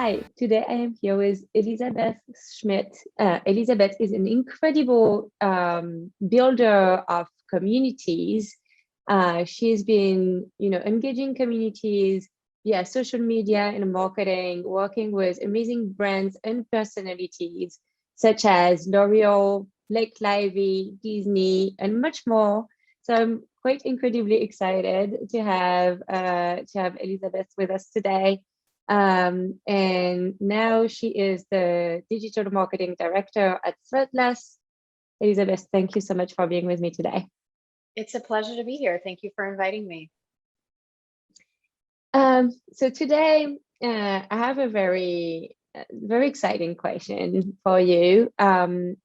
Hi, today I am here with Elizabeth Schmidt. Elizabeth is an incredible builder of communities. She's been, engaging communities via social media and marketing, working with amazing brands and personalities such as L'Oreal, Blake Lively, Disney, and much more. So I'm quite incredibly excited to have Elizabeth with us today. And now she is the digital marketing director at Threadless. Elizabeth, thank you so much for being with me today. It's a pleasure to be here. Thank you for inviting me. So today I have a very exciting question for you,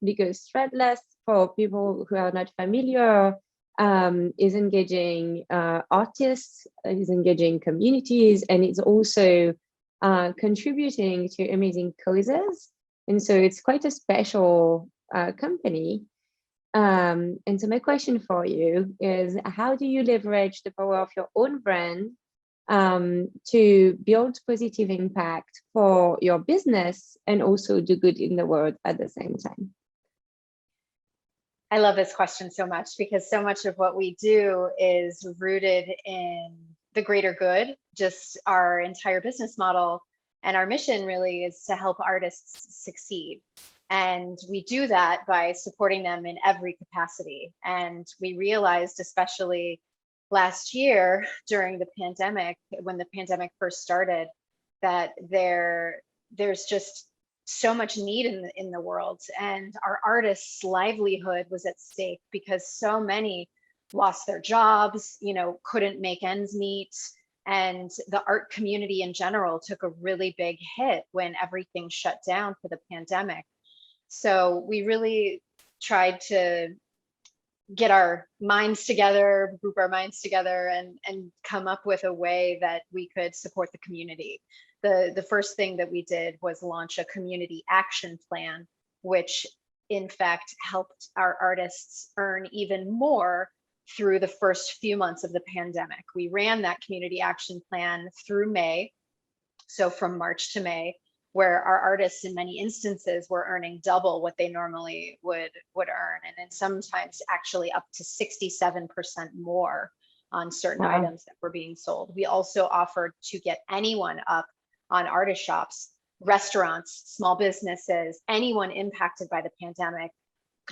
because Threadless, for people who are not familiar, is engaging artists, is engaging communities, and it's also contributing to amazing causes. And so it's quite a special company. And so my question for you is, how do you leverage the power of your own brand to build positive impact for your business and also do good in the world at the same time? I love this question so much because so much of what we do is rooted in the greater good. Just our entire business model and our mission really is to help artists succeed. And we do that by supporting them in every capacity. And we realized, especially last year during the pandemic, when the pandemic first started, that there's just so much need in the world, and our artists' livelihood was at stake because so many lost their jobs, couldn't make ends meet, and the art community in general took a really big hit when everything shut down for the pandemic. So we really tried to get our minds together, group our minds together, and come up with a way that we could support the community. The first thing that we did was launch a community action plan, which in fact helped our artists earn even more through the first few months of the pandemic. We ran that community action plan through May, so from March to May, where our artists in many instances were earning double what they normally would earn, and then sometimes actually up to 67% more on certain items that were being sold. We also offered to get anyone up on artist shops, restaurants, small businesses, anyone impacted by the pandemic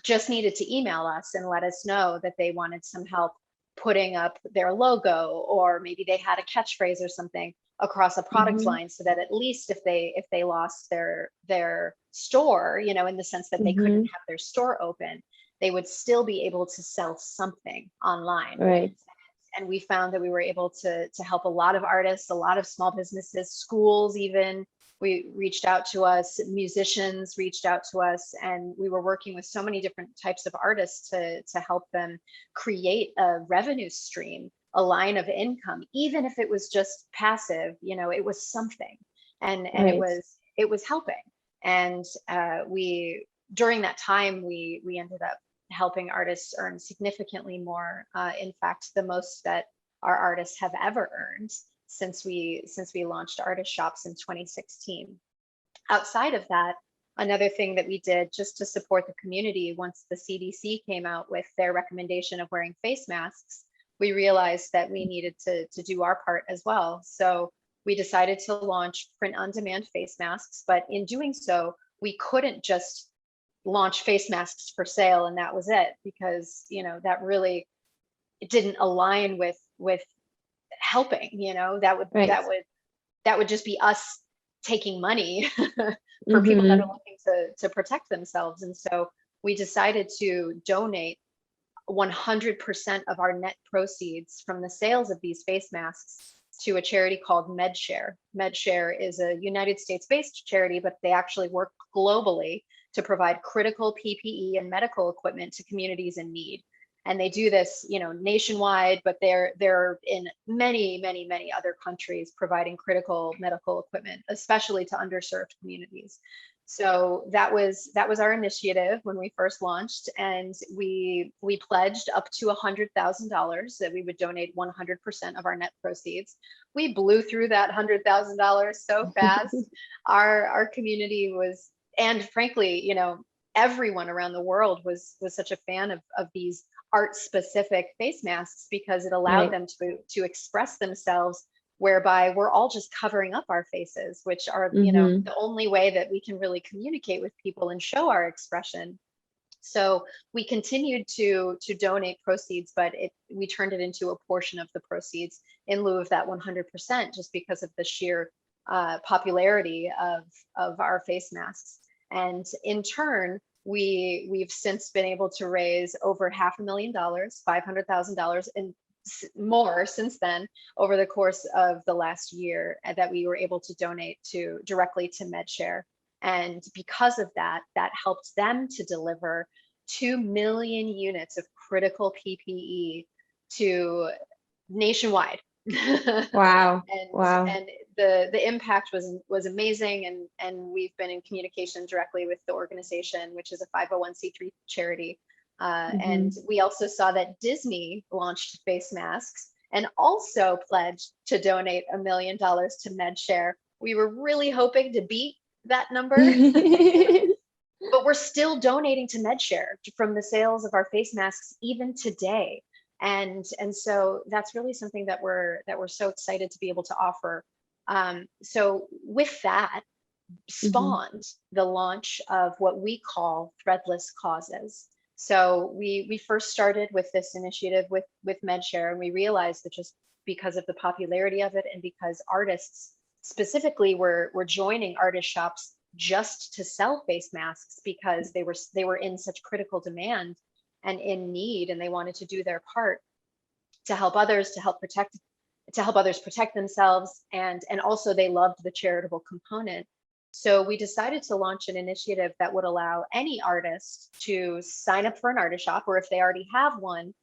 just needed to email us and let us know that they wanted some help putting up their logo, or maybe they had a catchphrase or something across a product line, so that at least if they lost their store, in the sense that they couldn't have their store open, they would still be able to sell something online. Right. And we found that we were able to help a lot of artists, a lot of small businesses, schools even. We reached out to us, musicians reached out to us, and we were working with so many different types of artists to help them create a revenue stream, a line of income, even if it was just passive, it was something, and Right. it was helping. And we during that time we ended up helping artists earn significantly more. In fact, the most that our artists have ever earned since we launched artist shops in 2016. Outside of that, another thing that we did just to support the community, once the CDC came out with their recommendation of wearing face masks, we realized that we needed to do our part as well. So we decided to launch print-on-demand face masks, but in doing so, we couldn't just launch face masks for sale and that was it, because that really didn't align with helping. That would just be us taking money for people that are looking to protect themselves. And so we decided to donate 100% of our net proceeds from the sales of these face masks to a charity called MedShare. MedShare is a United States-based charity, but they actually work globally to provide critical PPE and medical equipment to communities in need. And they do this, nationwide, but they're in many, many, many other countries providing critical medical equipment, especially to underserved communities. So that was our initiative when we first launched, and we pledged up to $100,000 that we would donate 100% of our net proceeds. We blew through that $100,000 so fast. Our community was, and frankly, everyone around the world was such a fan of these art specific face masks, because it allowed Right. them to express themselves, whereby we're all just covering up our faces, which are, Mm-hmm. the only way that we can really communicate with people and show our expression. So we continued to donate proceeds, but we turned it into a portion of the proceeds in lieu of that 100%, just because of the sheer popularity of our face masks. And in turn, we've since been able to raise over $500,000, $500,000, and more since then, over the course of the last year, that we were able to donate directly to MedShare. And because of that, that helped them to deliver 2 million units of critical PPE to nationwide. Wow. and Wow. and the impact was amazing, and we've been in communication directly with the organization, which is a 501c3 charity. And Mm-hmm. we also saw that Disney launched face masks and also pledged to donate $1 million to MedShare. We were really hoping to beat that number, but we're still donating to MedShare from the sales of our face masks even today. And so that's really something that we're so excited to be able to offer. So with that Mm-hmm. spawned the launch of what we call Threadless Causes. So we first started with this initiative with MedShare, and we realized that just because of the popularity of it, and because artists specifically were joining artist shops just to sell face masks, because they were in such critical demand and in need, and they wanted to do their part to help others, to help others protect themselves, and also they loved the charitable component. So we decided to launch an initiative that would allow any artist to sign up for an artist shop, or if they already have one,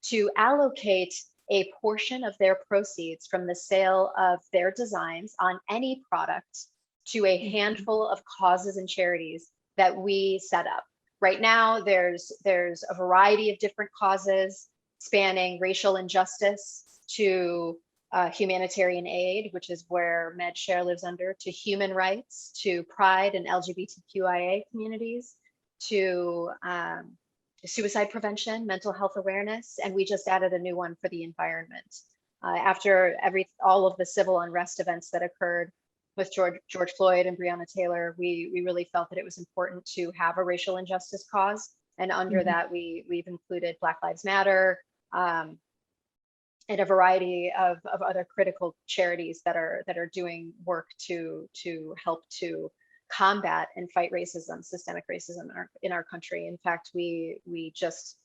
to allocate a portion of their proceeds from the sale of their designs on any product to a Mm-hmm. handful of causes and charities that we set up. Right now, there's a variety of different causes, spanning racial injustice to humanitarian aid, which is where MedShare lives under, to human rights, to pride and LGBTQIA communities, to suicide prevention, mental health awareness, and we just added a new one for the environment. After all of the civil unrest events that occurred with George Floyd and Breonna Taylor, we really felt that it was important to have a racial injustice cause. And under Mm-hmm. that, we've included Black Lives Matter, and a variety of other critical charities that are doing work to help to combat and fight racism, systemic racism in our country. In fact, we just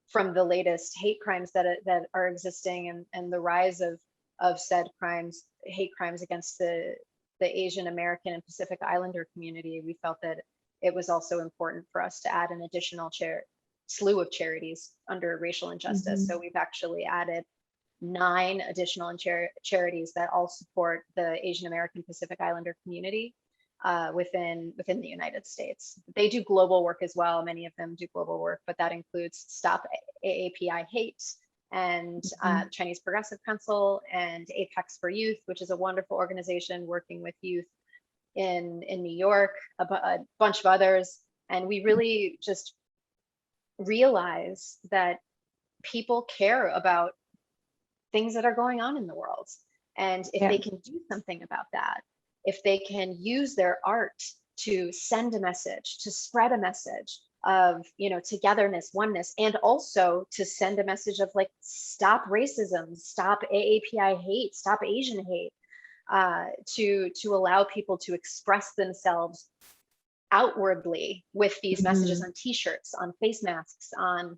from the latest hate crimes that are existing, and the rise of said crimes, hate crimes against the Asian American and Pacific Islander community, we felt that it was also important for us to add an additional slew of charities under racial injustice. Mm-hmm. So we've actually added 9 additional charities that all support the Asian American Pacific Islander community within the United States. They do global work as well. Many of them do global work, but that includes Stop AAPI Hate, and Mm-hmm. Chinese Progressive Council, and Apex for Youth, which is a wonderful organization working with youth in New York, a bunch of others. And we really just realize that people care about things that are going on in the world. And if Yeah. they can do something about that, if they can use their art to send a message, to spread a message of, togetherness, oneness, and also to send a message of like, stop racism, stop AAPI hate, stop Asian hate, to allow people to express themselves outwardly with these messages Mm-hmm. on t-shirts, on face masks, on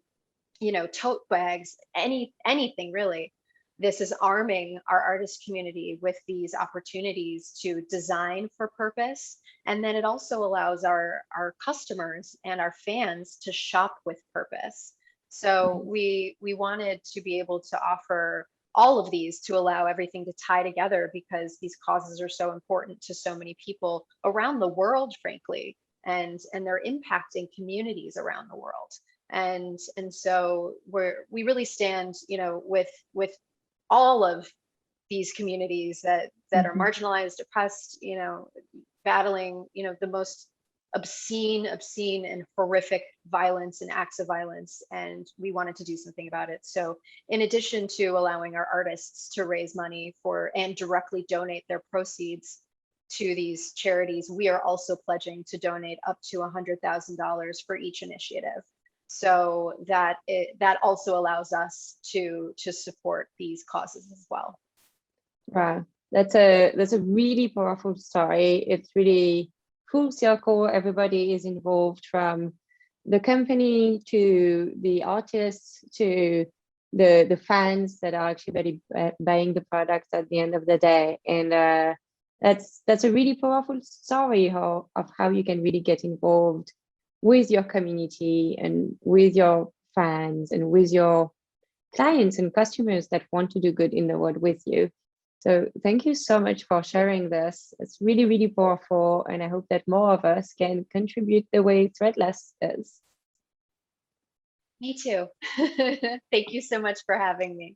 tote bags, anything really. This is arming our artist community with these opportunities to design for purpose. And then it also allows our customers and our fans to shop with purpose. So we wanted to be able to offer all of these to allow everything to tie together, because these causes are so important to so many people around the world, frankly, and they're impacting communities around the world. And so we really stand, you know, with all of these communities that are marginalized, oppressed, you know, battling, you know, the most obscene and horrific violence and acts of violence, and we wanted to do something about it. So in addition to allowing our artists to raise money for and directly donate their proceeds to these charities, we are also pledging to donate up to $100,000 for each initiative, so that that also allows us to support these causes as well. Wow, that's a really powerful story. It's really full circle. Everybody is involved, from the company to the artists to the fans that are actually buying the products at the end of the day. And that's a really powerful story of how you can really get involved with your community and with your fans and with your clients and customers that want to do good in the world with you. So thank you so much for sharing this. It's really, really powerful. And I hope that more of us can contribute the way Threadless is. Me too. Thank you so much for having me.